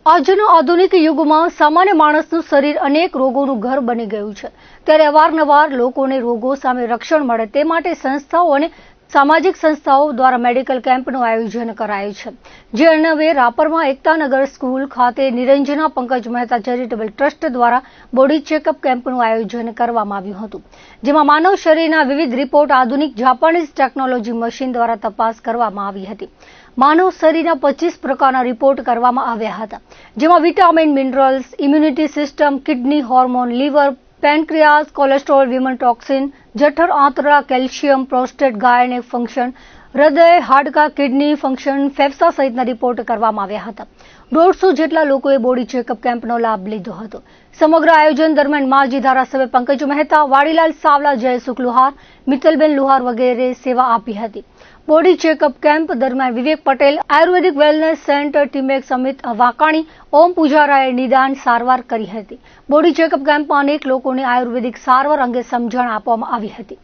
આજના આધુનિક યુગમાં સામાન્ય માણસનું શરીર અનેક રોગોનું ઘર બની ગયું છે। ત્યારે અવારનવાર લોકોને રોગો સામે રક્ષણ મળે તે માટે સંસ્થાઓ અને સામાજિક સંસ્થાઓ દ્વારા મેડિકલ કેમ્પનું આયોજન કરાયું છે। જે અન્વયે રાપરમાં એકતાનગર સ્કૂલ ખાતે નિરંજના પંકજ મહેતા ચેરિટેબલ ટ્રસ્ટ દ્વારા બોડી ચેકઅપ કેમ્પનું આયોજન કરવામાં આવ્યું હતું, જેમાં માનવ શરીરના વિવિધ રિપોર્ટ આધુનિક જાપાનીઝ ટેકનોલોજી મશીન દ્વારા તપાસ કરવામાં આવી હતી। માનવ શરીરના 25 પ્રકારના રિપોર્ટ કરવામાં આવ્યા હતા, જેમાં vitamin, minerals, immunity system, kidney, hormone, liver, pancreas, cholesterol, વિમન ટોક્સિન, જઠર, આંતરડા, કેલ્શિયમ, પ્રોસ્ટેટ, ગાયનેક ફંક્શન, હૃદય, હાડકાં, કિડની ફંક્શન, ફેફસા સહિતના રિપોર્ટ કરવામાં આવ્યા હતા। 150 જેટલા લોકોએ બોડી ચેકઅપ કેમ્પનો લાભ લીધો હતો। સમગ્ર આયોજન દરમિયાન માજી ધારાસભ્ય પંકજ મહેતા, વાડીલાલ સાવલા, જયસુખ લુહાર, મિત્તલબેન લુહાર વગેરે સેવા આપી હતી। બોડી ચેકઅપ કેમ્પ દરમિયાન વિવેક પટેલ, આયુર્વેદિક વેલનેસ સેન્ટર ટીમેક્સ, અમિત વાકાણી, ઓમ પૂજારાએ નિદાન સારવાર કરી હતી। બોડી ચેકઅપ કેમ્પમાં અનેક લોકોને આયુર્વેદિક સારવાર અંગે સમજણ આપવામાં આવી હતી।